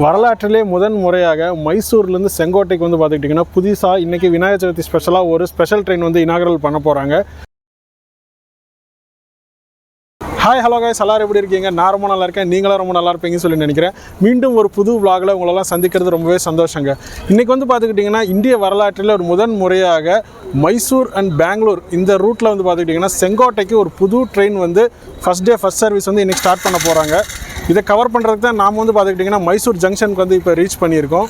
வரலாற்றிலே முதன் முறையாக மைசூர்லேருந்து செங்கோட்டைக்கு வந்து பார்த்துக்கிட்டிங்கன்னா புதுசாக இன்றைக்கி விநாயகர் சதுர்த்தி ஸ்பெஷலாக ஒரு ஸ்பெஷல் ட்ரெயின் வந்து இனாகரல் பண்ண போகிறாங்க. ஹாய் ஹலோ கைஸ், எல்லாரும் எப்படி இருக்கீங்க? நான் ரொம்ப நல்லா இருக்கேன், நீங்களும் ரொம்ப நல்லா இருப்பீங்கன்னு சொல்லி நினைக்கிறேன். மீண்டும் ஒரு புது விலாகில் உங்களெல்லாம் சந்திக்கிறது ரொம்பவே சந்தோஷங்க. இன்றைக்கி வந்து பார்த்துக்கிட்டிங்கன்னா இந்திய வரலாற்றில் ஒரு முதன் முறையாக மைசூர் அண்ட் பெங்களூர் இந்த ரூட்டில் வந்து பார்த்துக்கிட்டிங்கன்னா செங்கோட்டைக்கு ஒரு புது ட்ரெயின் வந்து ஃபஸ்ட் டே ஃபஸ்ட் சர்வீஸ் வந்து இன்றைக்கி ஸ்டார்ட் பண்ண போகிறாங்க. இதை கவர் பண்ணுறதுக்கு தான் நாம் வந்து பார்த்துக்கிட்டிங்கன்னா மைசூர் ஜங்ஷனுக்கு வந்து இப்போ ரீச் பண்ணியிருக்கோம்.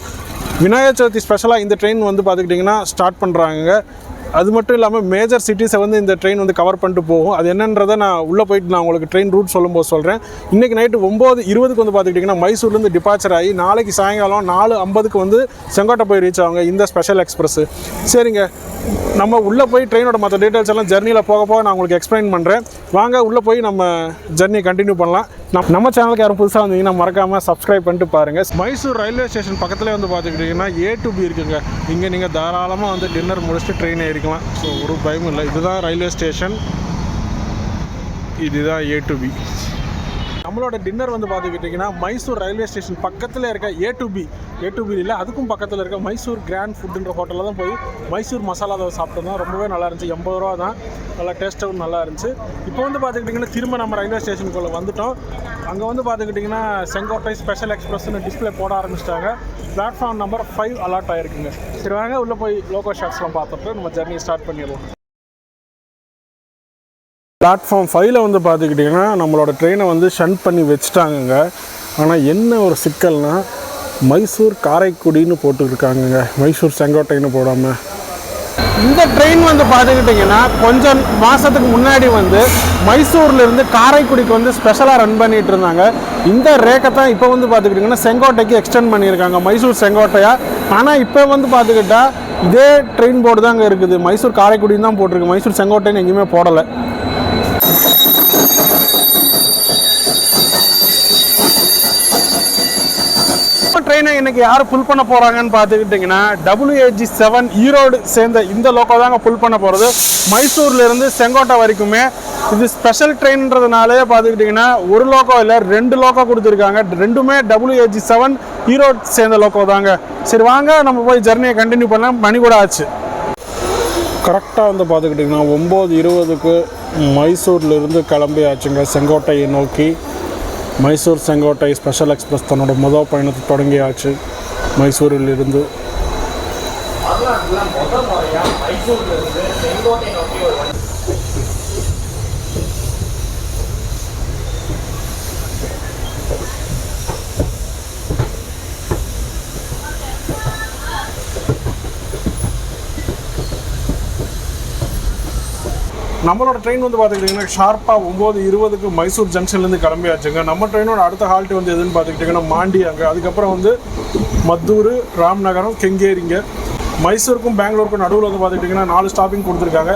விநாயகர் சதுர்த்தி ஸ்பெஷலாக இந்த ட்ரெயின் வந்து பார்த்துக்கிட்டிங்கன்னா ஸ்டார்ட் பண்ணுறாங்க. அது மட்டும் இல்லாமல் மேஜர் சிட்டிஸை வந்து இந்த ட்ரெயின் வந்து கவர் பண்ணிட்டு போகும். அது என்னன்றதை நான் உள்ளே போயிட்டு நான் உங்களுக்கு ட்ரெயின் ரூட் சொல்லும்போது சொல்கிறேன். இன்றைக்கி நைட்டு 9:20 வந்து பார்த்துக்கிட்டிங்கன்னா மைசூர்லேருந்து டிபார்ச்சர் ஆகி நாளைக்கு சாயங்காலம் 4:50 வந்து செங்கோட்டை போய் ரீச் ஆகுங்க இந்த ஸ்பெஷல் எக்ஸ்பிரஸ். சரிங்க, நம்ம உள்ளே போய் ட்ரெயினோட மற்ற டீட்டெயில்ஸ் எல்லாம் ஜர்னியில் போக நான் உங்களுக்கு எக்ஸ்பிளைன் பண்ணுறேன். வாங்க உள்ளே போய் நம்ம ஜர்னியை கண்டினியூ பண்ணலாம். நம்ம சேனலுக்கு யாரும் புதுசாக வந்தீங்கன்னா மறக்காமல் சப்ஸ்கிரைப் பண்ணிட்டு பாருங்கள். மைசூர் ரயில்வே ஸ்டேஷன் பக்கத்தில் வந்து பார்த்துக்கிட்டிங்கன்னா A to B இருக்குங்க. இங்கே நீங்கள் தாராளமாக வந்து டின்னர் முடிச்சுட்டு ட்ரெயின் ஏறிக்கலாம். ஸோ ஒரு பயமும் இல்லை. இதுதான் ரயில்வே ஸ்டேஷன், இதுதான் A to B. நம்மளோட டின்னர் வந்து பார்த்துக்கிட்டிங்கன்னா மைசூர் ரயில்வே ஸ்டேஷன் பக்கத்தில் இருக்க A to B இல்லை, அதுக்கும் பக்கத்தில் இருக்க மைசூர் கிராண்ட் ஃபுட்டுன்ற ஹோட்டலில் தான் போய் மைசூர் மசாலா தோசை சாப்பிட்டோம். ரொம்பவே நல்லா இருந்துச்சு. 80 ரூபா தான், நல்லா டேஸ்ட்டாகவும் நல்லா இருந்துச்சு. இப்போ வந்து பார்த்துக்கிட்டிங்கன்னா திரும்ப நம்ம ரயில்வே ஸ்டேஷனுக்குள்ளே வந்துவிட்டோம். அங்கே வந்து பார்த்துக்கிட்டிங்கன்னா செங்கோட்டை ஸ்பெஷல் எக்ஸ்பிரஸ்னு டிஸ்பிளே போட ஆரம்பிச்சிட்டாங்க. பிளாட்ஃபார்ம் நம்பர் 5 அலாட் ஆகிருக்குங்க. சரி வாங்க உள்ளே போய் லோக்கல் ஷாட்ஸ்லாம் பார்த்துட்டு நம்ம ஜர்னி ஸ்டார்ட் பண்ணிடலாம். பிளாட்ஃபார்ம் 5 வந்து பார்த்துக்கிட்டிங்கன்னா நம்மளோட ட்ரெயினை வந்து ஷண்ட் பண்ணி வச்சுட்டாங்கங்க. ஆனால் என்ன ஒரு சிக்கல்னால் மைசூர் காரைக்குடின்னு போட்டுருக்காங்கங்க, மைசூர் செங்கோட்டைன்னு போடாமல். இந்த ட்ரெயின் வந்து பார்த்துக்கிட்டிங்கன்னா கொஞ்சம் மாதத்துக்கு முன்னாடி வந்து மைசூர்லேருந்து காரைக்குடிக்கு வந்து ஸ்பெஷலாக ரன் பண்ணிகிட்டு இருந்தாங்க. இந்த ரேக்கை தான் இப்போ வந்து பார்த்துக்கிட்டிங்கன்னா செங்கோட்டைக்கு எக்ஸ்டெண்ட் பண்ணியிருக்காங்க, மைசூர் செங்கோட்டையாக. ஆனால் இப்போ வந்து பார்த்துக்கிட்டா இதே ட்ரெயின் போர்டு தாங்க இருக்குது, மைசூர் காரைக்குடின்னு தான் போட்டிருக்கு, மைசூர் செங்கோட்டைன்னு எங்கேயுமே போடலை. ட்ரெயினை இன்னைக்கு யார் புல் பண்ண போகிறாங்கன்னு பார்த்துக்கிட்டிங்கன்னா WAG7 ஈரோடு சேர்ந்த இந்த லோக்கோ தாங்க புல் பண்ண போகிறது. மைசூர்லேருந்து செங்கோட்டை வரைக்குமே இது ஸ்பெஷல் ட்ரெயின்றதுனாலே பார்த்துக்கிட்டிங்கன்னா ஒரு லோக்கோ இல்லை, 2 லோக்கோ கொடுத்துருக்காங்க. ரெண்டுமே WAG7 ஈரோடு சேர்ந்த லோக்கோ தாங்க. சரி வாங்க நம்ம போய் ஜர்னியை கண்டினியூ பண்ணலாம். மணி கூட ஆச்சு. கரெக்டாக வந்து பார்த்துக்கிட்டிங்கன்னா 9:20 மைசூர்லேருந்து கிளம்பியாச்சுங்க செங்கோட்டையை நோக்கி. மைசூர் செங்கோட்டை ஸ்பெஷல் எக்ஸ்பிரஸ் தன்னோட முதல் பயணத்தை தொடங்கியாச்சு மைசூரில் இருந்து. நம்மளோட ட்ரெயின் வந்து பார்த்துக்கிட்டிங்கன்னா ஷார்ப்பாக 9:20 மைசூர் ஜங்ஷன்லேருந்து கிளம்பியாச்சுங்க. நம்ம ட்ரெயினோட அடுத்த ஹால்ட்டு வந்து எதுன்னு பார்த்துக்கிட்டிங்கன்னா மாண்டி. அங்கே அதுக்கப்புறம் வந்து மத்தூர், ராம்நகரம், கெங்கேரிங்க. மைசூருக்கும் பெங்களூருக்கும் நடுவில் வந்து பார்த்துக்கிட்டிங்கன்னா 4 ஸ்டாப்பிங் கொடுத்துருக்காங்க.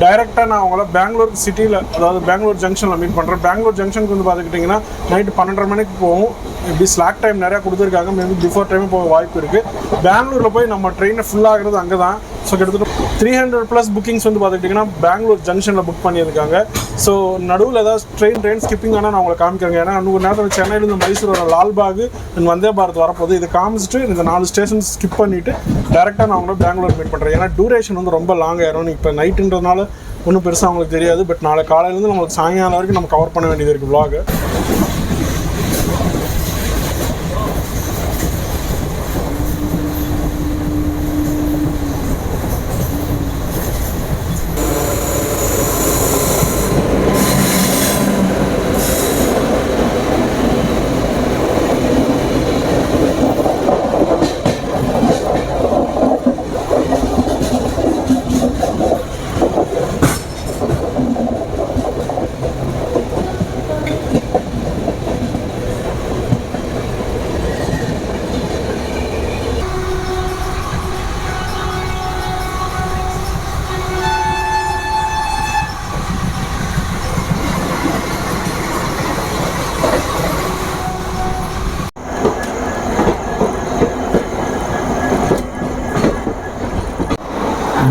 டைரெக்டாக நான் அவங்கள பெங்களூர் சிட்டியில், அதாவது பெங்களூர் ஜங்ஷனில் மீட் பண்ணுறேன். பெங்களூர் ஜங்ஷனுக்கு வந்து பார்த்துக்கிட்டிங்கன்னா நைட்டு 12:30 மணிக்கு போகும். இப்படி ஸ்லாக் டைம் நிறையா கொடுத்துருக்காங்க, மேபி பிஃபோர் டைமும் போக வாய்ப்பு இருக்குது. பெங்களூரில் போய் நம்ம ட்ரெயினை ஃபுல்லாகிறது அங்கே தான். ஸோ கிட்டத்தட்ட 300+ புக்கிங்ஸ் வந்து பார்த்துக்கிட்டிங்கன்னா பெங்களூர் ஜங்ஷனில் புக் பண்ணியிருக்காங்க. ஸோ நடுவில் ஏதாவது ட்ரெயின் ஸ்கிப்பிங் ஆனால் நான் உங்களை காமிக்கிறேங்க. ஏன்னா இன்னொரு நேரத்தில் சென்னையிலேருந்து மைசூரோட லால்பாக் அண்ட் வந்தே பாரத் வரப்போகுது. இதை காமிச்சிட்டு இந்த 4 ஸ்டேஷன் ஸ்கிப் பண்ணிவிட்டு டேரெக்டாக நான் அவங்கள பெங்களூர் மீட் பண்ணுறேன். ஏன்னா டூரேஷன் வந்து ரொம்ப லாங் ஆயிரும். இப்போ நைட்டுன்றதுனால ஒன்றும் பெருசாக அவங்களுக்கு தெரியாது. பட் நாளை காலையிலேருந்து நம்மளுக்கு சாயங்காலம் வரைக்கும் நம்ம கவர் பண்ண வேண்டியது இருக்குது vlog.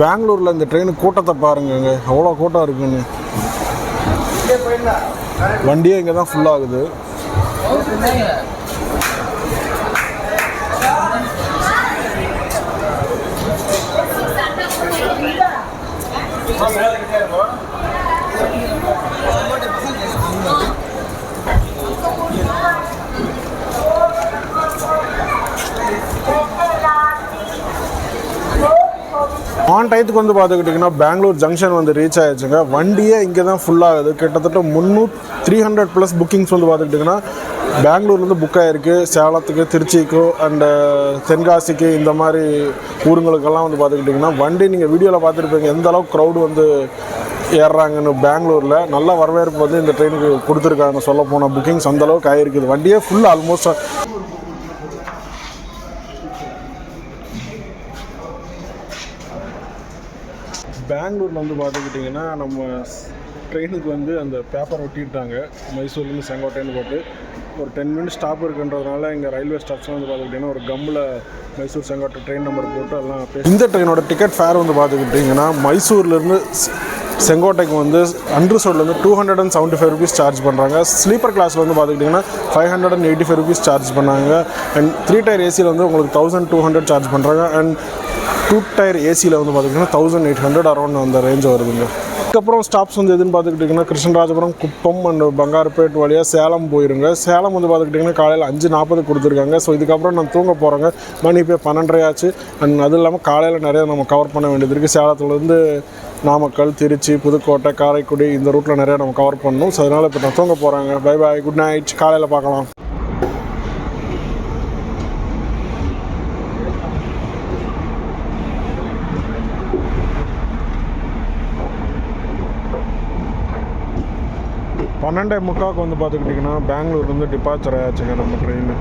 பெங்களூரில் இந்த ட்ரெயின் கூட்டத்தை பாருங்கங்க, அவ்வளோ கூட்டம் இருக்குன்னு. வண்டியே இங்கே தான் ஃபுல்லாகுது. ஆன் டயத்துக்கு வந்து பார்த்துக்கிட்டிங்கன்னா பெங்களூர் ஜங்ஷன் வந்து ரீச் ஆகிடுச்சுங்க. வண்டியே இங்கே தான் ஃபுல்லாகுது. கிட்டத்தட்ட 300+ புக்கிங்ஸ் வந்து பார்த்துக்கிட்டிங்கன்னா பெங்களூர்லேருந்து புக் ஆகிருக்கு. சேலத்துக்கு, திருச்சிக்கு அண்டு தென்காசிக்கு இந்த மாதிரி ஊருங்களுக்கெல்லாம் வந்து பார்த்துக்கிட்டிங்கன்னா வண்டி நீங்கள் வீடியோவில் பார்த்துருப்பீங்க எந்த அளவுக்கு க்ரௌடு வந்து ஏறுறாங்கன்னு. பெங்களூரில் நல்ல வரவேற்பு வந்து இந்த ட்ரெயினுக்கு கொடுத்துருக்காங்க. சொல்ல போனால் புக்கிங்ஸ் அந்தளவுக்கு ஆகிருக்குது. வண்டியே ஃபுல் ஆல்மோஸ்ட். பெங்களூரில் வந்து பார்த்துக்கிட்டிங்கன்னா நம்ம ட்ரெயினுக்கு வந்து அந்த பேப்பர் ஒட்டிட்டாங்க. மைசூர்லேருந்து செங்கோட்டைன்னு போட்டு ஒரு 10 மினிட்ஸ் ஸ்டாப் இருக்குன்றதுனால இங்கே ரயில்வே ஸ்டாப்ஸ்லாம் வந்து பார்த்துக்கிட்டிங்கன்னா ஒரு கம்மில் மைசூர் செங்கோட்டை ட்ரெயின் நம்பர் போட்டு எல்லாம் இந்த ட்ரெயினோட டிக்கெட் ஃபேர் வந்து பார்த்துக்கிட்டிங்கன்னா மைசூர்லேருந்து செங்கோட்டைக்கு வந்து அன்ரிசர்வ்ட்லேருந்து 275 rupees சார்ஜ் பண்ணுறாங்க. ஸ்லீப்பர் கிளாஸில் வந்து பார்த்துக்கிட்டிங்கன்னா 585 rupees சார்ஜ் பண்ணாங்க. அண்ட் 3 டயர் ஏசியில் வந்து உங்களுக்கு 1200 சார்ஜ் பண்ணுறாங்க. அண்ட் 2 டயர் ஏசியில் வந்து பார்த்திங்கன்னா 1800 அரௌண்ட் அந்த ரேஞ்ச் வருதுங்க. அதுக்கப்புறம் ஸ்டாப்ஸ் வந்து எதுன்னு பார்த்துக்கிட்டிங்கன்னா கிருஷ்ணராஜபுரம், குப்பம் அண்ட் பங்காரப்பேட் வழியாக சேலம் போயிருங்க. சேலம் வந்து பார்த்துக்கிட்டிங்கன்னா காலையில் 5:40 கொடுத்துருக்காங்க. ஸோ இதுக்கப்புறம் நான் தூங்க போகிறேங்க. மணி இப்போ 12:30 ஆச்சு. அண்ட் அதுவும் இல்லாமல் காலையில் நிறையா நம்ம கவர் பண்ண வேண்டியது இருக்குது. சேலத்துலேருந்து நாமக்கல், திருச்சி, புதுக்கோட்டை, காரைக்குடி இந்த ரூட்டில் நிறையா நம்ம கவர் பண்ணணும். ஸோ அதனால் இப்போ நான் தூங்க போகிறாங்க. பை பாய், குட் நைட், காலையில் பார்க்கலாம். பன்னெண்டே முக்காவுக்கு வந்து பார்த்துக்கிட்டிங்கன்னா பெங்களூர்லேருந்து டிபார்ச்சர் ஆயாச்சுங்க நம்ம ட்ரெயின்.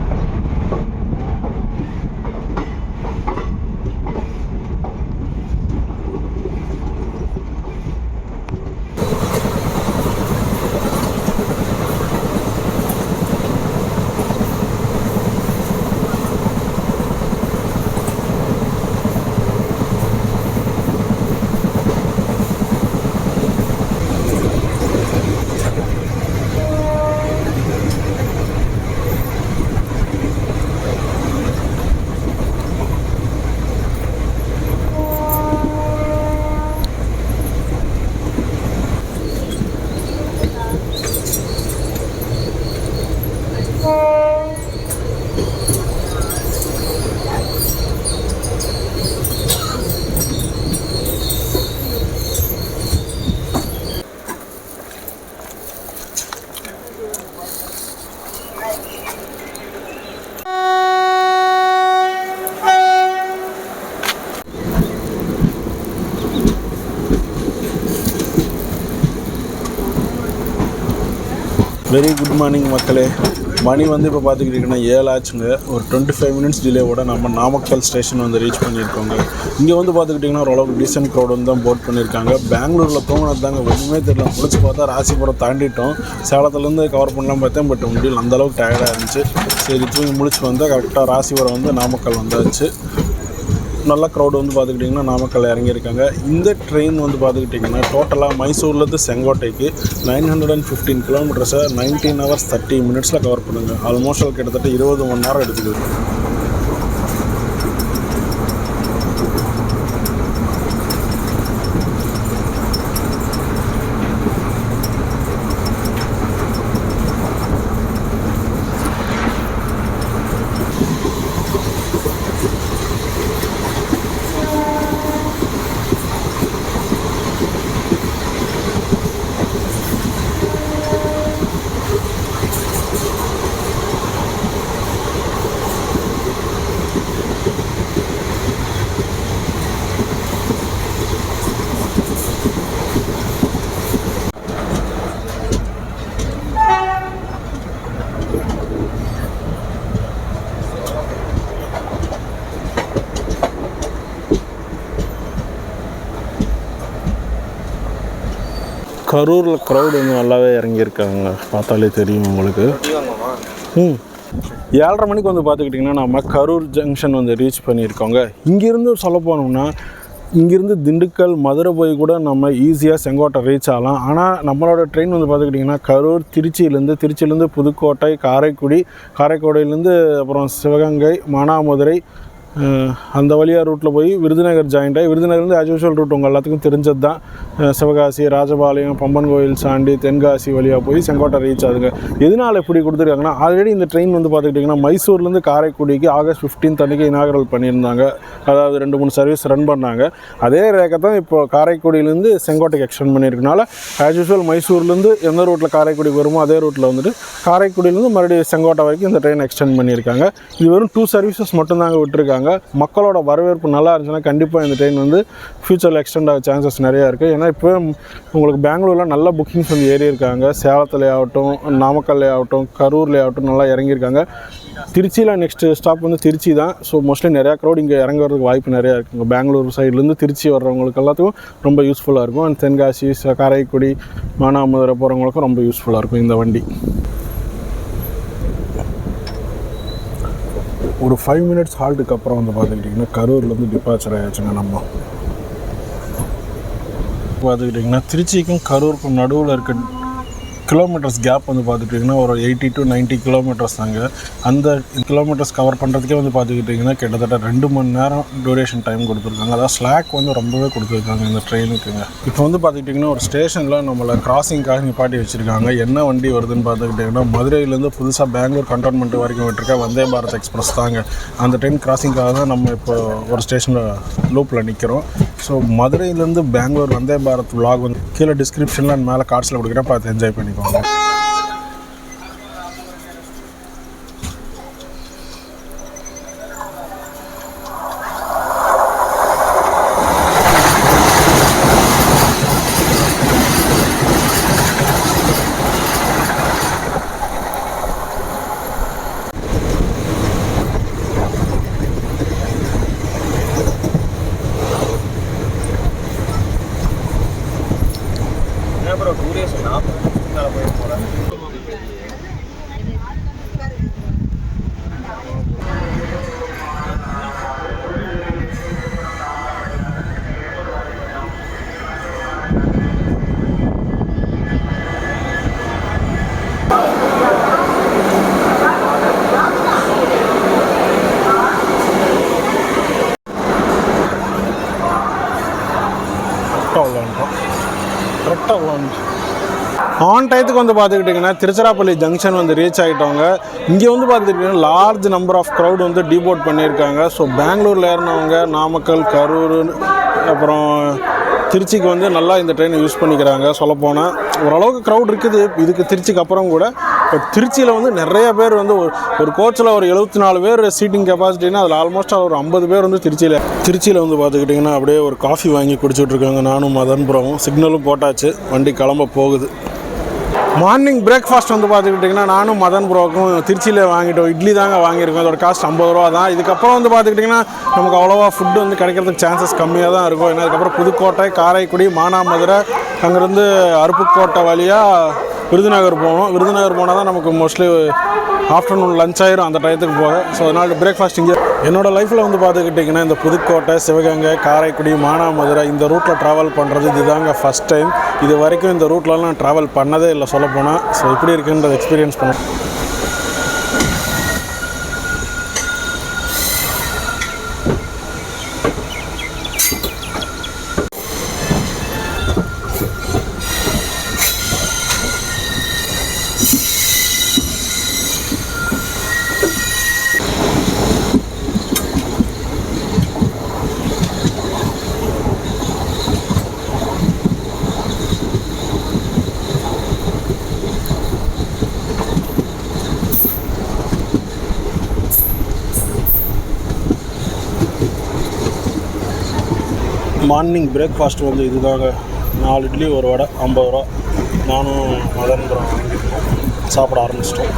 வெரி குட் மார்னிங் மக்களே. மணி வந்து இப்போ பார்த்துக்கிட்டிங்கன்னா 7 ஆச்சுங்க. ஒரு 25 மினிட்ஸ் டிலேவோட நம்ம நாமக்கல் ஸ்டேஷன் வந்து ரீச் பண்ணியிருக்கோங்க. இங்கே வந்து பார்த்துக்கிட்டிங்கன்னா ஓரளவுக்கு டீசென்ட் க்ரௌட் வந்து தான் போட் பண்ணியிருக்காங்க. பெங்களூரில் தூங்கினது தாங்க ஒன்றுமே தெரியல. முடிச்சு பார்த்தா ராசிபுரம் தாண்டிட்டோம். சேலத்துலேருந்து கவர் பண்ணலாம் பார்த்தேன். பட் முடியல, அந்தளவுக்கு டயர்டாக இருந்துச்சு. சரி தூங்கி முடிச்சு வந்தால் கரெக்டாக ராசிபுரம் வந்து நாமக்கல் வந்தாச்சு. நல்ல க்ரௌடு வந்து பார்த்துக்கிட்டிங்கன்னா நாமக்கல் இறங்கியிருக்காங்க. இந்த ட்ரெயின் வந்து பார்த்துக்கிட்டிங்கன்னா டோட்டலாக மைசூர்லேருந்து செங்கோட்டைக்கு 915 கிலோமீட்டர்ஸை 19 hours 30 minutes கவர் பண்ணுங்க. ஆல்மோஸ்ட் கிட்டத்தட்ட 20 மணி நேரம் எடுத்துக்குது. கரூரில் க்ரௌடு வந்து நல்லாவே இறங்கியிருக்காங்க. பார்த்தாலே தெரியும் உங்களுக்கு. 7:30 மணிக்கு வந்து பார்த்துக்கிட்டிங்கன்னா நம்ம கரூர் ஜங்ஷன் வந்து ரீச் பண்ணியிருக்கோங்க. இங்கேருந்து சொல்ல போனோம்னா இங்கேருந்து திண்டுக்கல், மதுரை போய் கூட நம்ம ஈஸியாக செங்கோட்டை ரீச் ஆகலாம். ஆனால் நம்மளோட ட்ரெயின் வந்து பார்த்துக்கிட்டிங்கன்னா கரூர், திருச்சியிலேருந்து புதுக்கோட்டை, காரைக்குடியிலேருந்து அப்புறம் சிவகங்கை, மானாமதுரை, அந்த வழியாக ரூட்டில் போய் விருதுநகர் ஜாயிண்ட் ஆகி விருதுநகர்லேருந்து ஆஸ் யூஷுவல் ரூட் உங்கள் எல்லாத்துக்கும் தெரிஞ்சது தான். சிவகாசி, ராஜபாளையம், பம்பன் கோயில் சாண்டி தென்காசி வழியாக போய் செங்கோட்டை ரீச் ஆகுதுங்க. எதனால் இப்படி கொடுத்துருக்காங்கன்னா, ஆல்ரெடி இந்த ட்ரெயின் வந்து பார்த்துக்கிட்டிங்கன்னா மைசூர்லேருந்து காரைக்குடிக்கு ஆகஸ்ட் 15 அன்றைக்கி இனாகரல் பண்ணியிருந்தாங்க. அதாவது 2-3 சர்வீஸ் ரன் பண்ணாங்க. அதே ரேக்கை தான் இப்போ காரைக்குடியிலேருந்து செங்கோட்டைக்கு எக்ஸ்டெண்ட் பண்ணியிருக்கனால ஆஸ் யூஷுவல் மைசூர்லேருந்து எந்த ரூட்டில் காரைக்குடிக்கு வருமோ அதே ரூட்டில் வந்துட்டு காரைக்குடியிலேருந்து மறுபடியும் செங்கோட்டை வரைக்கும் இந்த ட்ரெயின் எக்ஸ்டெண்ட் பண்ணியிருக்காங்க. இது வெறும் 2 சர்வீசஸ் மட்டும்தாங்க விட்டுருக்காங்க. மக்களோட வரவேற்பு நல்லா இருந்துச்சுன்னா கண்டிப்பாக இந்த ட்ரெயின் வந்து ஃப்யூச்சரில் எக்ஸ்டெண்ட் ஆக சான்சஸ் நிறையா இருக்குது. ஏன்னா இப்போ உங்களுக்கு பெங்களூரில் நல்ல புக்கிங்ஸ் வந்து ஏறி இருக்காங்க. சேலத்தில் ஆகட்டும், நாமக்கல்லே ஆகட்டும், கரூர்லே ஆகட்டும் நல்லா இறங்கியிருக்காங்க. திருச்சியில் நெக்ஸ்ட் ஸ்டாப் வந்து திருச்சி தான். ஸோ மோஸ்ட்லி நிறையா க்ரௌட் இங்கே இறங்குறதுக்கு வாய்ப்பு நிறையா இருக்குங்க. பெங்களூர் சைட்லேருந்து திருச்சி வர்றவங்களுக்கு எல்லாத்துக்கும் ரொம்ப யூஸ்ஃபுல்லாக இருக்கும். அண்ட் தென்காசி, காரைக்குடி, மானாமதுரை போகிறவங்களுக்கும் ரொம்ப யூஸ்ஃபுல்லாக இருக்கும் இந்த வண்டி. ஒரு 5 மினிட்ஸ் ஹால்ட்டுக்கு அப்புறம் வந்து பார்த்துக்கிட்டிங்கன்னா கரூர்லேருந்து டிபார்ச்சர் ஆகிடுச்சுங்க. நம்ம பார்த்துக்கிட்டிங்கன்னா திருச்சிக்கும் கரூருக்கும் நடுவில் இருக்க கிலோமீட்டர்ஸ் கேப் வந்து பார்த்துக்கிட்டிங்கன்னா ஒரு 80 to 90 கிலோமீட்டர்ஸ் தாங்க. அந்த கிலோமீட்டர்ஸ் கவர் பண்ணுறதுக்கே வந்து பார்த்துக்கிட்டிங்கன்னா கிட்டத்தட்ட 2 மணி நேரம் டியூரேஷன் டைம் கொடுத்துருக்காங்க. அதாவது ஸ்லாக் வந்து ரொம்பவே கொடுத்துருக்காங்க இந்த ட்ரெயினுக்குங்க. இப்போ வந்து பார்த்துக்கிட்டிங்கன்னா ஒரு ஸ்டேஷனில் நம்மளை கிராசிங்காக நிப்பாட்டி வச்சுருக்காங்க. என்ன வண்டி வருதுன்னு பார்த்துக்கிட்டிங்கன்னா மதுரையிலேருந்து புதுசாக பெங்களூர் கண்டோன்மெண்ட் வரைக்கும் விட்டுருக்க வந்தே பாரத் எக்ஸ்பிரஸ் தாங்க. அந்த ட்ரெயின் கிராசிங்காக தான் நம்ம இப்போ ஒரு ஸ்டேஷனில் லூப்பில் நிற்கிறோம். ஸோ மதுரையிலேருந்து பெங்களூர் வந்தே பாரத் விலாக் வந்து கீழே டிஸ்கிரிப்ஷனில் அண்ட் மேலே கார்ட்ஸில் கொடுக்குறேன், பார்த்து என்ஜாய் பண்ணிக்கோங்க. ஆன் டயத்துக்கு வந்து பார்த்துக்கிட்டிங்கன்னா திருச்சிராப்பள்ளி ஜங்ஷன் வந்து ரீச் ஆகிட்டவங்க. இங்கே வந்து பார்த்துக்கிட்டிங்கன்னா லார்ஜ் நம்பர் ஆஃப் க்ரௌட் வந்து டீபோர்ட் பண்ணியிருக்காங்க. ஸோ பெங்களூரில் ஏறினவங்க நாமக்கல், கரூர், அப்புறம் திருச்சிக்கு வந்து நல்லா இந்த ட்ரெயினை யூஸ் பண்ணிக்கிறாங்க. சொல்லப்போனால் ஓரளவுக்கு க்ரௌட் இருக்குது இதுக்கு திருச்சிக்கு அப்புறம் கூட. இப்போ திருச்சியில் வந்து நிறைய பேர் வந்து ஒரு கோச்சில் ஒரு 74 பேர் சீட்டிங் கெப்பாசிட்டின்னா அதில் ஆல்மோஸ்ட் ஒரு 50 பேர் வந்து திருச்சியில் வந்து பார்த்துக்கிட்டிங்கன்னா அப்படியே ஒரு காஃபி வாங்கி குடிச்சிட்ருக்காங்க. நானும் மதன் ப்ரோவும் சிக்னலும் போட்டாச்சு, வண்டி கிளம்ப போகுது. மார்னிங் பிரேக்ஃபாஸ்ட் வந்து பார்த்துக்கிட்டிங்கன்னா நானும் மதன் ப்ரோக்கும் திருச்சியில் வாங்கிட்டோம். இட்லி தாங்க வாங்கியிருக்கோம். அதோட காஸ்ட் 50 ரூபா தான். இதுக்கப்புறம் வந்து பார்த்துக்கிட்டிங்கன்னா நமக்கு அவ்வளோவா ஃபுட்டு வந்து கிடைக்கிறதுக்கு சான்சஸ் கம்மியாக தான் இருக்கும். ஏன்னா அதுக்கப்புறம் புதுக்கோட்டை, காரைக்குடி, மானாமதுரை, அங்கேருந்து அருப்புக்கோட்டை வழியாக விருதுநகர் போகணும். விருதுநகர் போனால் தான் நமக்கு மோஸ்ட்லி ஆஃப்டர்நூன் லஞ்ச் ஆயிரும் அந்த டயத்துக்கு போக. ஸோ அதனால் பிரேக்ஃபாஸ்ட் இங்கே என்னோடய லைஃப்பில் வந்து பார்த்துக்கிட்டிங்கன்னா இந்த புதுக்கோட்டை, சிவகங்கை, காரைக்குடி, மானாமதுரை இந்த ரூட்டில் ட்ராவல் பண்ணுறது இதுதாங்க ஃபஸ்ட் டைம். இது வரைக்கும் இந்த ரூட்லலாம் நான் ட்ராவல் பண்ணதே இல்லை சொல்லப்போனால். ஸோ எப்படி இருக்குன்றதை எக்ஸ்பீரியன்ஸ் பண்ணேன். மார்னிங் பிரேக்ஃபாஸ்ட் வந்து இதுதாங்க. 4 இட்லி 1 வடை 50 ரூபா. நானும் மதன் ப்ரோ வாங்கியிருக்கோம், சாப்பிட ஆரம்பிச்சிட்டோம்.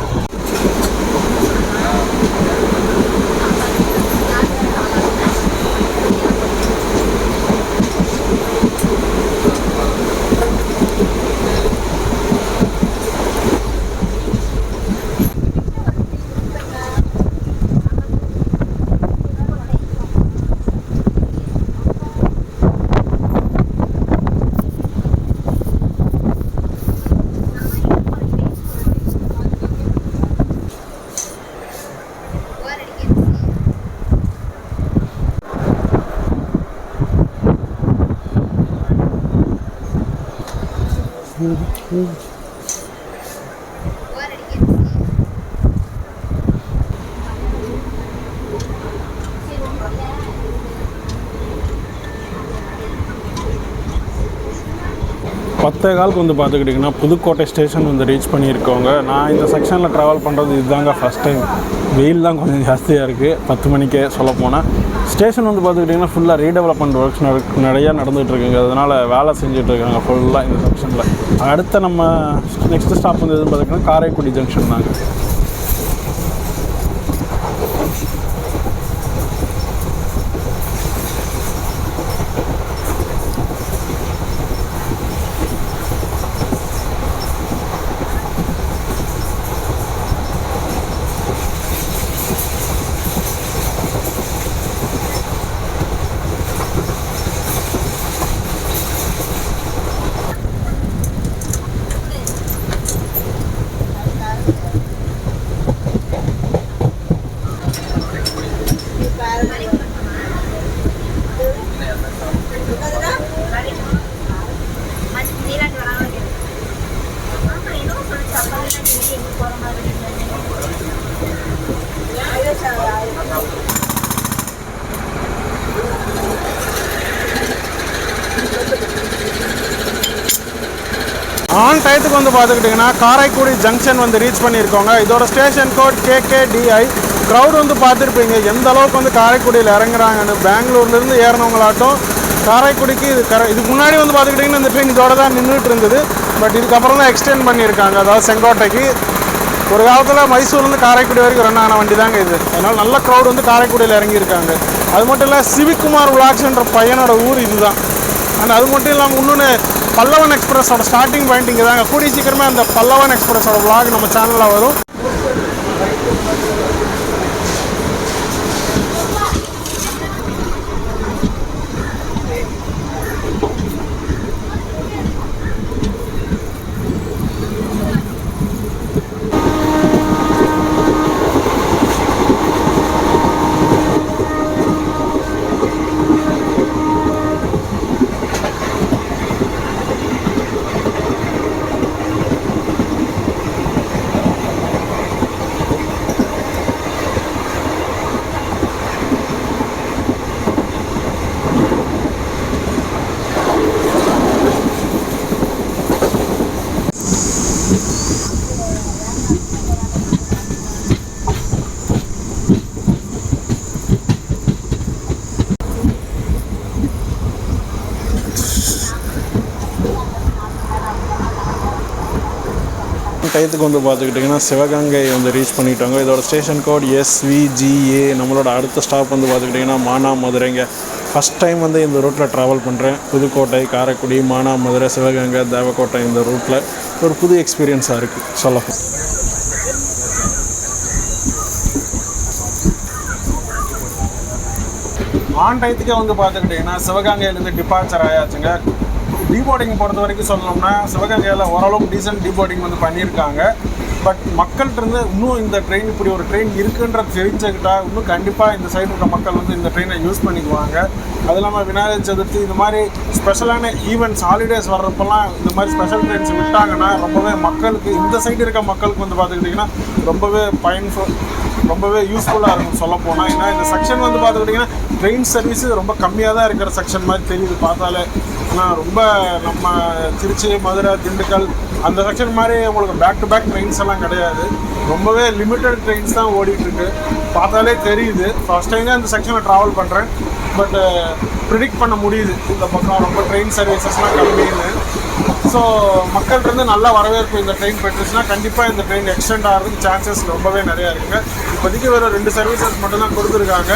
10:15 வந்து பார்த்துக்கிட்டிங்கன்னா புதுக்கோட்டை ஸ்டேஷன் வந்து ரீச் பண்ணியிருக்கோங்க. நான் இந்த செக்ஷனில் ட்ராவல் பண்ணுறது இதுதாங்க ஃபஸ்ட் டைம். வெயில் தான் கொஞ்சம் ஜாஸ்தியாக இருக்குது 10 மணிக்கே சொல்லப்போனால். ஸ்டேஷன் வந்து பார்த்துக்கிட்டிங்கன்னா ஃபுல்லாக ரீடெவலப்மெண்ட் ஒர்க்ஸ் நிறையா நடந்துகிட்ருக்குங்க. அதனால் வேலை செஞ்சுட்ருக்காங்க ஃபுல்லாக இந்த செக்ஷனில். அடுத்த நம்ம நெக்ஸ்ட்டு ஸ்டாப் வந்து எதுன்னு பார்த்திங்கன்னா காரைக்குடி ஜங்ஷன் தாங்க. ஆன் டயத்துக்கு வந்து பார்த்துக்கிட்டிங்கன்னா காரைக்குடி ஜங்ஷன் வந்து ரீச் பண்ணியிருக்கோங்க. இதோட ஸ்டேஷன் கோட் KKDI. க்ரௌட் வந்து பார்த்துருப்பீங்க எந்த அளவுக்கு வந்து காரைக்குடியில் இறங்குறாங்கன்னு. பெங்களூர்லேருந்து ஏறினவங்களாட்டும் காரைக்குடிக்கு இதுக்கு முன்னாடி வந்து பார்த்துக்கிட்டிங்கன்னா இந்த ட்ரெயின் இதோட தான் நின்றுட்டு இருந்தது. பட் இதுக்கப்புறம் தான் எக்ஸ்டெண்ட் பண்ணியிருக்காங்க. அதாவது செங்கோட்டைக்கு. ஒரு காலத்தில் மைசூர்லேருந்து காரைக்குடி வரைக்கும் ரன் ஆன வண்டி தாங்க இது. அதனால் நல்ல க்ரௌட் வந்து காரைக்குடியில் இறங்கியிருக்காங்க. அது மட்டும் இல்லை சிவிக்குமார் விளாக்ஸ்ன்ற பையனோட ஊர் இதுதான். அண்ட் அது மட்டும் இல்லாமல் இன்னொன்று பல்லவன் எக்ஸ்பிரஸோட ஸ்டார்டிங் பாயிண்ட் இங்கே தாங்க. கூடிய சீக்கிரமே அந்த பல்லவன் எக்ஸ்பிரஸோட vlog நம்ம சேனலில் வரும். டயத்துக்கு வந்து பார்த்துக்கிட்டிங்கன்னா சிவகங்கை வந்து ரீச் பண்ணிட்டாங்க. இதோட ஸ்டேஷன் கோட் SVGA. நம்மளோட அடுத்த ஸ்டாப் வந்து பார்த்துக்கிட்டிங்கன்னா மானாமதுரைங்க. ஃபஸ்ட் டைம் வந்து இந்த ரூட்டில் ட்ராவல் பண்ணுறேன். புதுக்கோட்டை, காரைக்குடி, மானாமதுரை, சிவகங்கை, தேவக்கோட்டை இந்த ரூட்டில் ஒரு புது எக்ஸ்பீரியன்ஸாக இருக்குது சொல்லப்போம். ஆன் டயத்துக்கே வந்து பார்த்துக்கிட்டிங்கன்னா சிவகங்கையிலேருந்து டிபார்ச்சர் ஆயாச்சுங்க. டீபோர்டிங் பொறுத்த வரைக்கும் சொல்லணும்னா சிவகங்கையில் ஓரளவுக்கு டீசென்ட் டீபோர்டிங் வந்து பண்ணியிருக்காங்க. பட் மக்கள்கிட்ட இன்னும் இந்த ட்ரெயின் இப்படி ஒரு ட்ரெயின் இருக்குன்றது தெரிஞ்சுக்கிட்டா இன்னும் கண்டிப்பாக இந்த சைடு இருக்க மக்கள் வந்து இந்த ட்ரெயினை யூஸ் பண்ணிக்குவாங்க. அது இல்லாமல் விநாயகர் சதுர்த்தி இந்த மாதிரி ஸ்பெஷலான ஈவெண்ட்ஸ் ஹாலிடேஸ் வர்றப்பெல்லாம் இந்த மாதிரி ஸ்பெஷல் ட்ரெயின்ஸ் விட்டாங்கன்னா ரொம்பவே மக்களுக்கு இந்த சைடு இருக்க மக்களுக்கு வந்து பார்த்துக்கிட்டிங்கன்னா ரொம்பவே யூஸ்ஃபுல்லாக இருக்கும் சொல்லப்போனால். ஏன்னா இந்த செக்ஷன் வந்து பார்த்துக்கிட்டிங்கன்னா ட்ரெயின் சர்வீஸு ரொம்ப கம்மியாக தான் இருக்கிற செக்ஷன் மாதிரி தெரியுது பார்த்தாலே. ஆனால் ரொம்ப நம்ம திருச்சி, மதுரை, திண்டுக்கல் அந்த செக்ஷன் மாதிரி உங்களுக்கு பேக் டு பேக் ட்ரெயின்ஸ் எல்லாம் கிடையாது. ரொம்பவே லிமிட்டட் ட்ரெயின்ஸ் தான் ஓடிட்டுருக்கு. பார்த்தாலே தெரியுது. ஃபர்ஸ்ட் டைம் தான் இந்த செக்ஷனில் ட்ராவல் பண்ணுறேன். பட் ப்ரிடிக்ட் பண்ண முடியுது இந்த பக்கம் ரொம்ப ட்ரெயின் சர்வீசஸ்லாம் கம்மின்னு. ஸோ மக்கள்கிட்ட நல்ல வரவேற்பு இந்த ட்ரெயின் பெற்றுச்சுன்னா கண்டிப்பாக இந்த ட்ரெயின் எக்ஸ்டெண்ட் ஆகிறதுக்கு சான்சஸ் ரொம்பவே நிறையா இருக்குங்க. இப்போதைக்கு வெறும் 2 சர்வீசஸ் மட்டும்தான் கொடுத்துருக்காங்க.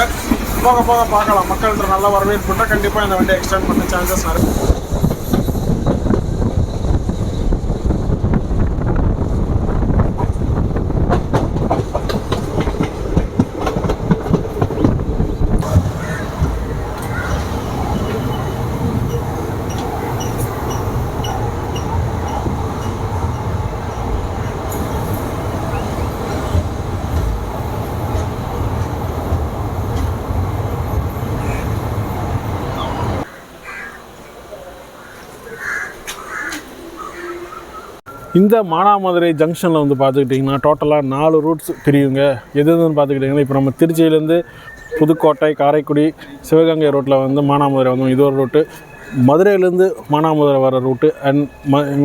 போக போக பார்க்கலாம். மக்கள்கிட்ட நல்ல வரவேற்பு பண்ணால் கண்டிப்பாக இந்த வண்டி எக்ஸ்டெண்ட் பண்ண சான்சஸ் நிறைய. இந்த மானாமதுரை ஜங்ஷனில் வந்து பார்த்துக்கிட்டிங்கன்னா டோட்டலாக 4 ரூட்ஸ் பிரியுங்க. எதுன்னு பார்த்துக்கிட்டிங்கன்னா இப்போ நம்ம திருச்சியிலேருந்து புதுக்கோட்டை, காரைக்குடி, சிவகங்கை ரோட்டில் வந்து மானாமதுரை வந்தோம், இது ஒரு ரூட்டு. மதுரையிலேருந்து மானாமதுரை வர ரூட்டு அண்ட்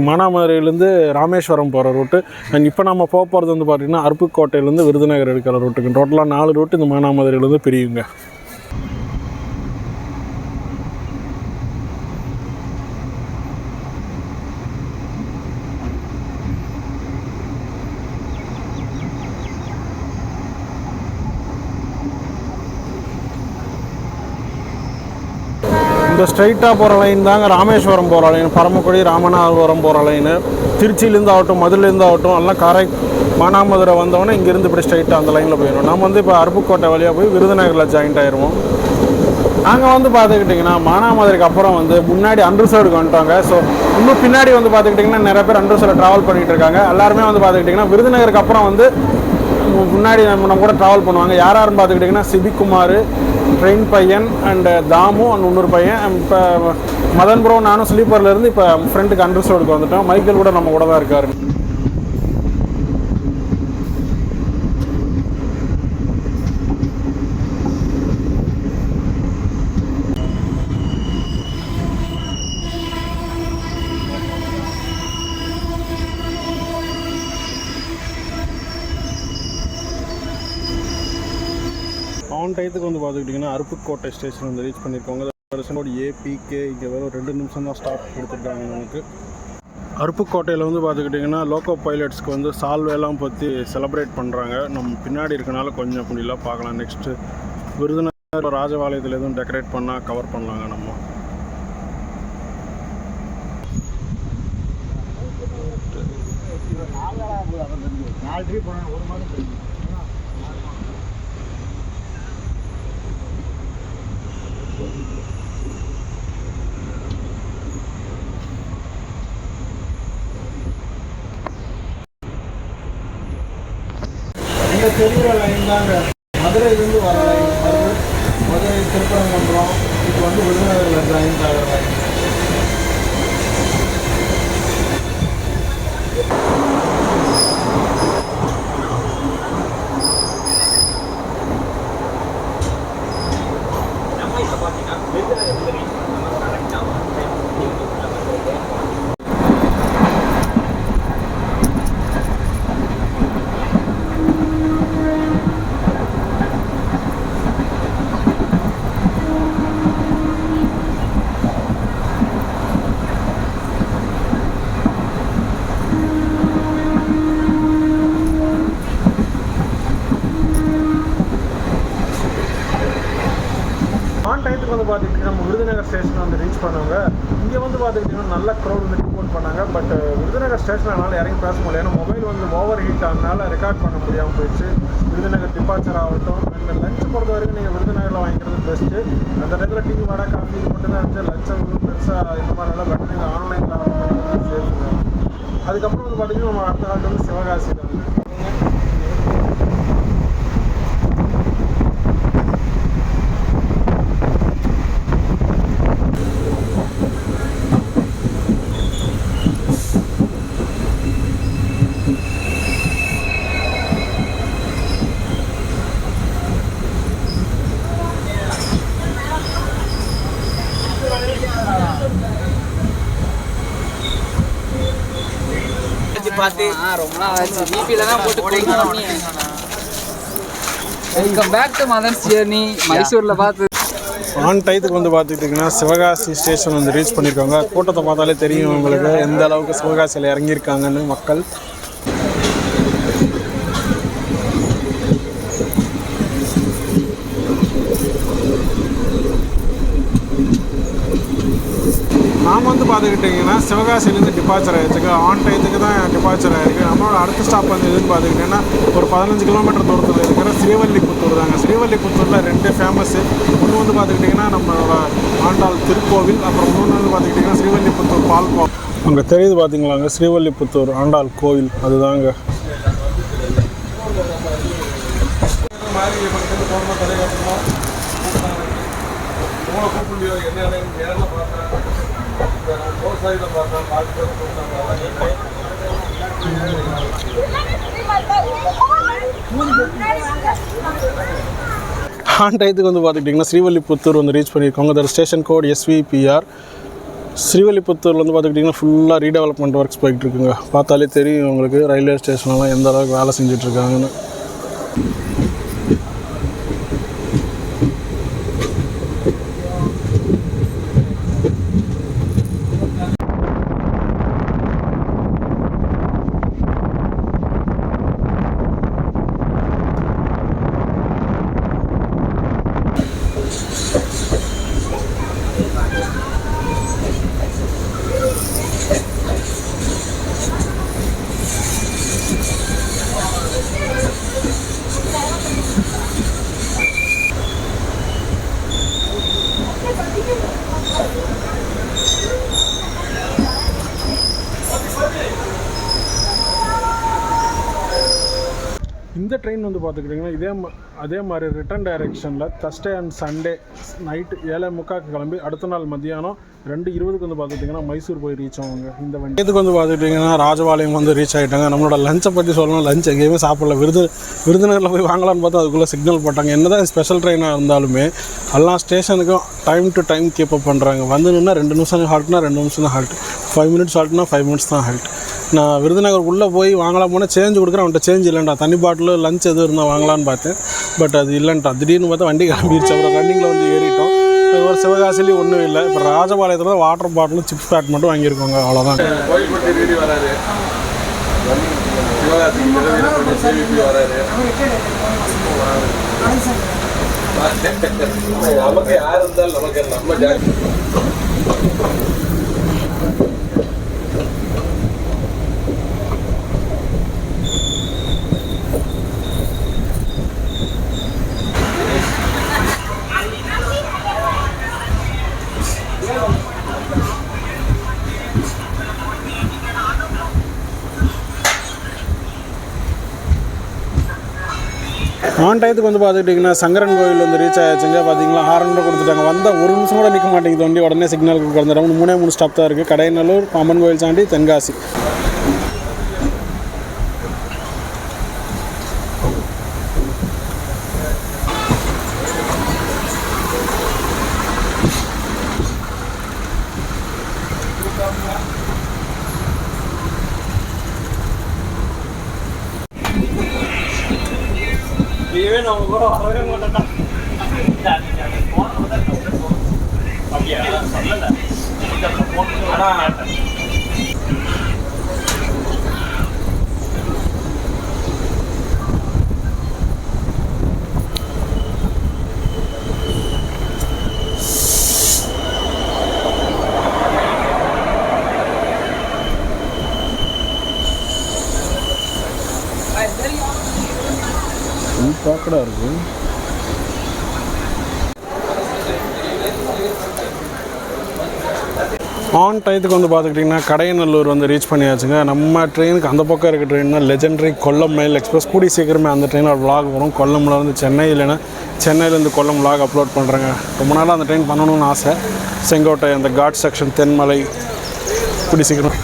மானாமதுரையிலேருந்து ராமேஸ்வரம் போகிற ரூட்டு அண்ட் இப்போ நம்ம போகிறது வந்து பார்த்திங்கன்னா அருப்புக்கோட்டையிலேருந்து விருதுநகர் எடுக்கிற ரூட்டுக்கு டோட்டலாக 4 ரூட்டு இந்த மானாமதுரையிலேருந்து பிரியுங்க. இந்த ஸ்ட்ரைட்டாக போகிற லைன் தாங்க ராமேஸ்வரம் போகிற லைன், பரமக்குடி ராமநாதபுரம் போகிற லைனு. திருச்சியிலேருந்து ஆகட்டும், மதுரையிலேருந்து ஆகட்டும், எல்லாம் மானாமதுரை வந்தோடனே இங்கேருந்து இப்படி ஸ்ட்ரைட்டாக அந்த லைனில் போயிடும். நம்ம வந்து இப்போ அருப்புக்கோட்டை வழியாக போய் விருதுநகரில் ஜாயிண்ட் ஆயிடுவோம். நாங்கள் வந்து பார்த்துக்கிட்டிங்கன்னா மானாமதுரைக்கு அப்புறம் வந்து முன்னாடி அன்ரிசர்வ்டுக்கு வந்துட்டாங்க. ஸோ இன்னும் பின்னாடி வந்து பார்த்துக்கிட்டிங்கன்னா நிறைய பேர் அன்ரிசர்வில் ட்ராவல் பண்ணிகிட்டு இருக்காங்க. எல்லாருமே வந்து பார்த்துக்கிட்டிங்கன்னா விருதுநகருக்கு அப்புறம் வந்து முன்னாடி நம்ம கூட ட்ராவல் பண்ணுவாங்க. யாருன்னு பார்த்துக்கிட்டிங்கன்னா சிபிக்குமார், ட்ரெயின் பையன் அண்ட் தாமு அண்ட் இன்னொரு பையன். இப்போ மதன் ப்ரோ நானும் ஸ்லீப்பர்லேருந்து இப்போ ஃப்ரெண்டுக்கு அன்ரிசர்வ்டுக்கு வந்துட்டோம். மைக்கேல் கூட நம்ம கூட தான் இருக்கார். ஆன் டயத்துக்கு வந்து பார்த்துக்கிட்டிங்கன்னா அருப்புக்கோட்டை ஸ்டேஷன் வந்து ரீச் பண்ணியிருக்காங்க. வருஷனோட ஏபிகே இங்கே வேறு 2 நிமிஷம் தான் ஸ்டாப் கொடுத்துருக்காங்க நமக்கு. அருப்புக்கோட்டையில் வந்து பார்த்துக்கிட்டிங்கன்னா லோக்கோ பைலட்ஸ்க்கு வந்து சால்வேலாம் பற்றி செலிப்ரேட் பண்ணுறாங்க. நம்ம பின்னாடி இருக்கனால கொஞ்சம் அப்படிலாம் பார்க்கலாம். நெக்ஸ்ட்டு விருதுநகர் ராஜபாளையத்தில் எதுவும் டெக்கரேட் பண்ணால் கவர் பண்ணலாங்க நம்ம. இந்த தெரிகிற லைன் தாங்க மதுரையிலேருந்து வர லைன். மதுரை திருப்பரங்குன்றம் இப்போ வந்து விருதுநகரில் ஜாயின் ஆகிற லைன். வந்து பார்த்துக்கிட்டிங்கன்னா நம்ம விருதுநகர் ஸ்டேஷன் வந்து ரீச் பண்ணவங்க இங்கே வந்து பார்த்துக்கிட்டிங்கன்னா நல்ல க்ரௌட் வந்து ரிப்போர்ட் பண்ணாங்க. பட் விருதுநகர் ஸ்டேஷன் அதனால் இறங்கி பேச முடியல. ஏன்னா மொபைல் வந்து ஓவர் ஹீட் ஆனதுனால ரெக்கார்ட் பண்ண முடியாமல் போயிடுச்சு. விருதுநகர் டிபார்ச்சர் ஆகட்டும் இந்த லஞ்ச் பொறுத்த வரைக்கும் நீங்கள் விருதுநகரில் வாங்கிக்கிறது பெஸ்ட்டு. அந்த இடத்துல டீ வடை காஃபி இது மட்டும் தான் இருந்துச்சு. லஞ்சை வந்து பெருசாக இந்த மாதிரிலாம் பட் நீங்கள் ஆன்லைனில் ஆர்டர் பண்ணி சேஃபுங்க. அதுக்கப்புறம் வந்து பார்த்திங்கன்னா நம்ம அடுத்த நாள் வந்து சிவகாசி தான். ரொம்ப நாள் ஆச்சு. பிபில தான் போட்டு குடிக்கணும். Welcome back to mother's journey. மைசூரில் பார்த்து ஆன் டயத்துக்கு வந்து பார்த்துக்கிட்டிங்கன்னா சிவகாசி ஸ்டேஷன் வந்து ரீச் பண்ணியிருக்காங்க. கூட்டத்தை பார்த்தாலே தெரியும் உங்களுக்கு எந்த அளவுக்கு சிவகாசியில் இறங்கியிருக்காங்கன்னு மக்கள். நாம் வந்து பார்த்துக்கிட்டிங்கன்னா சிவகாசிலேருந்து டிபார்ச்சர் ஆகிடுச்சுங்க. ஆன் டயத்துக்கு தான் டிபார்ச்சர் ஆகிருக்கு. நம்மளோட அடுத்த ஸ்டாப் வந்து எதுன்னு பார்த்துக்கிட்டிங்கன்னா ஒரு 15 கிலோமீட்டர் தூரத்தில் இருக்கிற ஸ்ரீவல்லிபுத்தூர் தாங்க. ஸ்ரீவல்லிபுத்தூரில் 2 ஃபேமஸ்ஸு. ஒன்று வந்து பார்த்துக்கிட்டிங்கன்னா நம்மளோட ஆண்டாள் திருக்கோவில், அப்புறம் இன்னொன்று வந்து பார்த்துக்கிட்டிங்கன்னா ஸ்ரீவல்லிபுத்தூர் பால்கோவா. அங்கே தெரியுது பார்த்தீங்களாங்க ஸ்ரீவல்லிபுத்தூர் ஆண்டாள் கோவில், அதுதாங்க. ஆன் டயத்துக்கு வந்து பார்த்துக்கிட்டிங்கன்னா ஸ்ரீவல்லிபுத்தூர் வந்து ரீச் பண்ணியிருக்கோங்க. அதோட ஸ்டேஷன் கோட் SVPR. ஸ்ரீவல்லிபுத்தூரில் வந்து பார்த்துக்கிட்டிங்கன்னா ஃபுல்லாக ரீடெவலப்மெண்ட் ஒர்க்ஸ் போயிட்டுருக்குங்க. பார்த்தாலே தெரியும் உங்களுக்கு ரயில்வே ஸ்டேஷன்லாம் எந்த அளவுக்கு வேலை செஞ்சிட்ருக்காங்கன்னு. இந்த ட்ரெயின் வந்து பார்த்துக்கிட்டிங்கன்னா அதே மாதிரி ரிட்டர்ன் டைரெக்ஷனில் Thursday அண்ட் Sunday நைட்டு 7:45 கிளம்பி அடுத்த நாள் மத்தியானம் 2:20 வந்து பார்த்துக்கிட்டிங்கன்னா மைசூர் போய் ரீச் ஆகுங்க. இந்த வண்டி இதுக்கு வந்து பார்த்துக்கிட்டிங்கன்னா ராஜபாளையம் வந்து ரீச் ஆகிட்டாங்க. நம்மளோட லஞ்சை பற்றி சொல்லணும். லஞ்ச் எங்கேயுமே சாப்பிடல. விருதுநகரில் போய் வாங்கலான்னு பார்த்தா அதுக்குள்ளே சிக்னல் போட்டாங்க. என்ன தான் ஸ்பெஷல் ட்ரெயினாக இருந்தாலுமே எல்லா ஸ்டேஷனுக்கும் time to time keep up பண்ணுறாங்க. வந்து நின்னா 2 நிமிஷம் ஹால்ட்னா 2 நிமிஷம் தான் ஹால்ட், 5 மினிட்ஸ் ஹால்ட்னா 5 மினிட்ஸ் தான் ஹால்ட். நான் விருதுநகர் உள்ளே போய் வாங்கலாம் போனால் சேஞ்ச் கொடுக்குறேன். அவன்கிட்ட சேஞ்ச் இல்லைண்டா, தண்ணி பாட்டில் லஞ்ச் எதுவும் இருந்தால் வாங்கலான்னு பார்த்தேன். பட் அது இல்லைன்ட்டா. திடீர்னு பார்த்தா வண்டி கிளம்பிடுச்சு. அப்புறம் ரன்னிங்கில் வந்து ஏறிட்டோம். ஒரு சிவகாசிலையும் ஒன்றும் இல்லை. இப்போ ராஜபாளையத்தில் வாட்டர் பாட்டிலும் சிப்ஸ் பேட் மட்டும் வாங்கியிருக்கோங்க. அவ்வளோதான். ஆன் டயத்துக்கு வந்து பார்த்துக்கிட்டிங்கன்னா சங்கரன் கோவில் வந்து ரீச் ஆகிடுச்சுங்க. பார்த்தீங்களா, ஹாரன் கொடுத்துட்டாங்க. வந்தால் 1 நிமிஷம் கூட நிற்க மாட்டேங்குது வண்டி. உடனே சிக்னலுக்கு குறைஞ்சிடும். 3 ஸ்டாப் தான் இருக்குது. கடையநல்லூர், அம்மன் கோவில் தாண்டி தென்காசி. பாக்கடா இருக்கு. ஆன் டயத்துக்கு வந்து பார்த்துக்கிட்டிங்கன்னா கடையநல்லூர் வந்து ரீச் பண்ணியாச்சுங்க. நம்ம ட்ரெயினுக்கு அந்த பக்கம் இருக்க ட்ரெயின்னா லெஜெண்டரி கொல்லம் மெயில் எக்ஸ்பிரஸ். கூடி சீக்கிரமே அந்த ட்ரெயினோட விளாக் வரும். கொல்லம்ல இருந்து சென்னை, இல்லைன்னா சென்னையிலேருந்து கொல்லம் விளாக் அப்லோட் பண்ணுறேங்க. ரொம்ப நாளாக அந்த ட்ரெயின் பண்ணணும்னு ஆசை. செங்கோட்டை, அந்த காட் செக்ஷன், தென்மலை, கூடி சீக்கிரம்.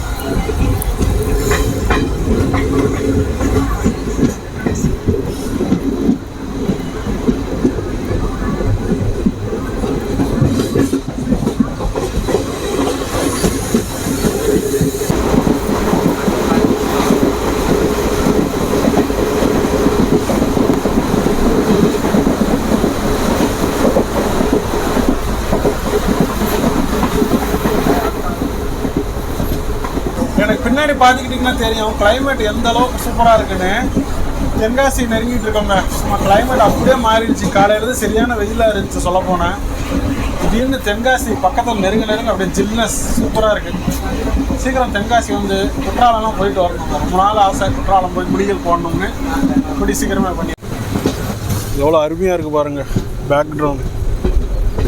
எனக்கு பின்னாடி பார்த்துக்கிட்டிங்கன்னா தெரியும் கிளைமேட் எந்த அளவுக்கு சூப்பராக இருக்குன்னு. தென்காசி நெருங்கிட்டு இருக்கோங்க. கிளைமேட் அப்படியே மாறிடுச்சு. காலையிலேருந்து சரியான வெயிலாக இருந்துச்சு சொல்ல போனேன். திடீர்னு தென்காசி பக்கத்தில் நெருங்க அப்படியே ஜில்னஸ் சூப்பராக இருக்குது. சீக்கிரம் தென்காசி வந்து குற்றாலம்லாம் போயிட்டு வரணும். ரொம்ப நாள் ஆசை குற்றாலம் போய் முடிகள் போடணும்னு. இப்படி சீக்கிரமே பண்ணி எவ்வளோ அருமையாக இருக்குது பாருங்கள்.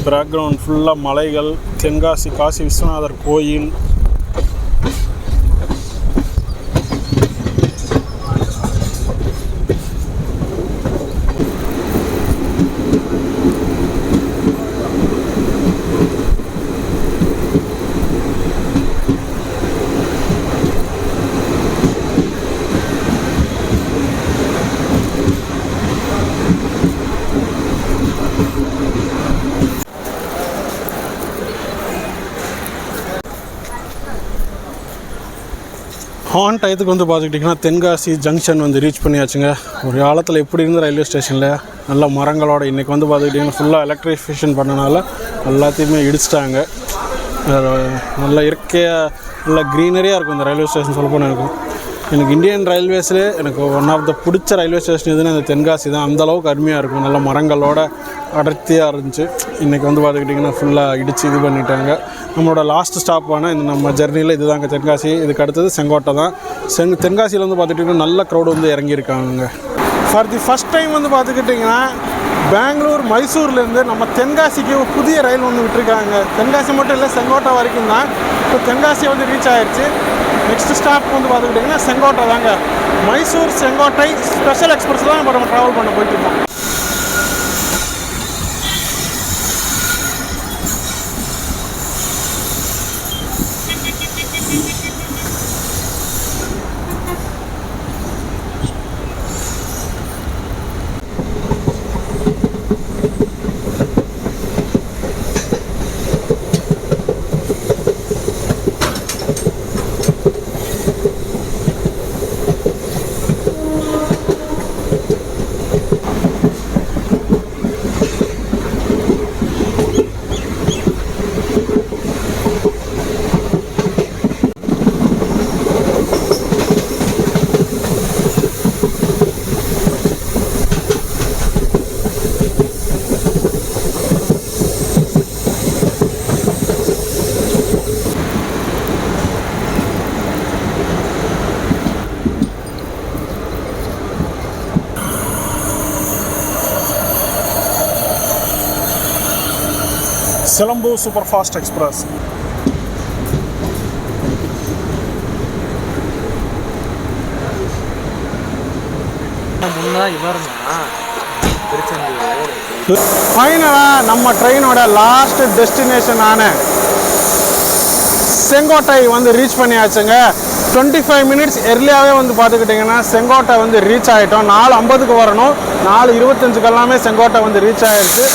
பேக்ரவுண்ட் ஃபுல்லாக மலைகள், தென்காசி காசி விஸ்வநாதர் கோயில். ஆன் டயத்துக்கு வந்து பார்த்துக்கிட்டிங்கன்னா தென்காசி ஜங்ஷன் வந்து ரீச் பண்ணியாச்சுங்க. ஒரு காலத்தில் எப்படி இருந்த ரயில்வே ஸ்டேஷனில் நல்ல மரங்களோட இன்றைக்கி வந்து பார்த்துக்கிட்டிங்கன்னா ஃபுல்லாக எலக்ட்ரிஃபிகேஷன் பண்ணனால எல்லாத்தையுமே இடிச்சிட்டாங்க. நல்ல இயற்கையாக நல்ல க்ரீனரியாக இருக்கும் இந்த ரயில்வே ஸ்டேஷன் சொல்லப்போனால் இருக்கும். எனக்கு இந்தியன் ரயில்வேஸ்லேயே எனக்கு ஒன் ஆஃப் த பிடிச்ச ரயில்வே ஸ்டேஷன் எதுன்னு அந்த தென்காசி தான். அந்தளவுக்கு அருமையாக இருக்கும், நல்ல மரங்களோட அடர்த்தியாக இருந்துச்சு. இன்றைக்கி வந்து பார்த்துக்கிட்டிங்கன்னா ஃபுல்லாக இடித்து இது பண்ணிட்டாங்க. நம்மளோட லாஸ்ட் ஸ்டாப்பான இந்த நம்ம ஜர்னியில் இது தாங்க தென்காசி. இதுக்கு அடுத்தது செங்கோட்டை தான். தென்காசியில் வந்து பார்த்துக்கிட்டிங்கன்னா நல்ல க்ரௌடு வந்து இறங்கியிருக்காங்க. ஃபார் தி ஃபஸ்ட் டைம் வந்து பார்த்துக்கிட்டிங்கன்னா பெங்களூர் மைசூர்லேருந்து நம்ம தென்காசிக்கு ஒரு புதிய ரயில் ஒன்று விட்டுருக்காங்க. தென்காசி மட்டும் இல்லை, செங்கோட்டை வரைக்கும் தான். இப்போ தென்காசி வந்து ரீச் ஆகிடுச்சு. நெக்ஸ்ட் ஸ்டாப் வந்து பார்த்துக்கிட்டிங்கன்னா செங்கோட்டை தாங்க. மைசூர் செங்கோட்டை ஸ்பெஷல் எக்ஸ்பிரஸ் தான் இப்போ நம்ம ட்ராவல் பண்ண போயிட்டுருக்கோம். சிலம்பு சூப்பர் ஃபாஸ்ட் எக்ஸ்பிரஸ். ஃபைனலாக நம்ம ட்ரெயினோட லாஸ்ட் டெஸ்டினேஷனான செங்கோட்டை வந்து ரீச் பண்ணியாச்சுங்க. 25 மினிட்ஸ் எர்லியாகவே வந்து பார்த்துக்கிட்டிங்கன்னா செங்கோட்டை வந்து ரீச் ஆகிட்டோம். 4:50க்கு வரணும், 4:25க்கு எல்லாமே செங்கோட்டை வந்து ரீச் ஆகிடுச்சு.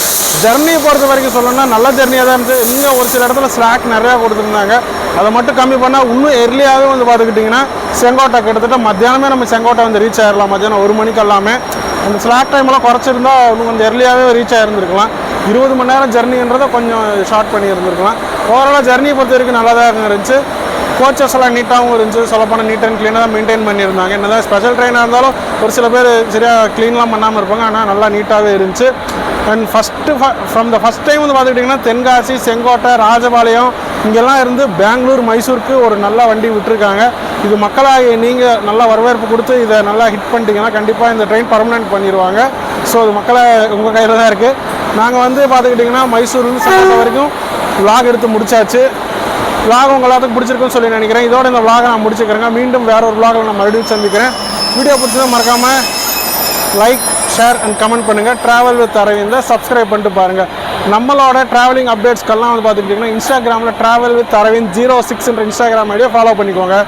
ஜர்னியை பொறுத்த வரைக்கும் சொல்லணும்னா நல்ல ஜர்னியாக தான் இருந்துச்சு. இங்கே ஒரு சில இடத்துல ஸ்லாக் நிறையா கொடுத்துருந்தாங்க. அதை மட்டும் கம்மி பண்ணால் இன்னும் எர்லியாகவே வந்து பார்த்துக்கிட்டிங்கன்னா செங்கோட்டை கிட்டத்தட்ட மத்தியானமே நம்ம செங்கோட்டை வந்து ரீச் ஆகிடலாம். மத்தியானம் 1 மணிக்கு எல்லாமே அந்த ஸ்லாக் டைமெல்லாம் குறைச்சிருந்தா இன்னும் கொஞ்சம் எர்லியாகவே ரீச் ஆகிருந்துருக்கலாம். 20 மணி நேரம் ஜர்னின்றதை கொஞ்சம் ஷார்ட் பண்ணி இருந்திருக்கலாம். ஓவராலாக ஜர்னியை பொறுத்த வரைக்கும் நல்லா தான் இருந்துச்சு. கோச்சஸ் எல்லாம் நீட்டாகவும் இருந்துச்சு. சொல்லப்போனால் நீட் அண்ட் க்ளீனாக தான் மெயின்டைன் பண்ணியிருந்தாங்க. என்னதான் ஸ்பெஷல் ட்ரெயினாக இருந்தாலும் ஒரு சில பேர் சரியாக க்ளீன்லாம் பண்ணாமல் இருப்பாங்க. ஆனால் நல்லா நீட்டாகவே இருந்துச்சு. And from the first time வந்து பார்த்துக்கிட்டிங்கன்னா தென்காசி, செங்கோட்டை, ராஜபாளையம் இங்கெல்லாம் இருந்து பெங்களூர், மைசூருக்கு ஒரு நல்ல வண்டி விட்டுருக்காங்க. இது மக்களாக நீங்கள் நல்லா வரவேற்பு கொடுத்து இதை நல்லா ஹிட் பண்ணிட்டீங்கன்னா கண்டிப்பாக இந்த ட்ரெயின் பர்மனெண்ட் பண்ணிடுவாங்க. ஸோ அது மக்களை உங்கள் கையில் தான் இருக்குது. நாங்கள் வந்து பார்த்துக்கிட்டிங்கன்னா மைசூர்லேருந்து செங்கோட்டை வரைக்கும் விளாக் எடுத்து முடிச்சாச்சு. விளாக் உங்கள் எல்லாத்துக்கும் பிடிச்சிருக்குன்னு சொல்லி நினைக்கிறேன். இதோட இந்த விளாகை நான் முடிச்சுக்கிறேங்க. மீண்டும் வேற ஒரு விளாகில் நான் மறுபடியும் சந்திக்கிறேன். வீடியோ பிடிச்சதை மறக்காமல் லைக், ஷேர் அண்ட் கமெண்ட் பண்ணுங்கள். ட்ராவல் வித் அரவிந்தை சப்ஸ்கிரைப் பண்ணிட்டு பாருங்கள். நம்மளோட ட்ராவலிங் அப்டேட்ஸ்க்கெல்லாம் வந்து பார்த்துக்கிட்டிங்கன்னா இன்ஸ்டாகிராமில் ட்ராவல் வித் அரவிந்த் 06 இன்ஸ்டாகிராம் ஐடியா ஃபாலோ பண்ணிக்கோங்க.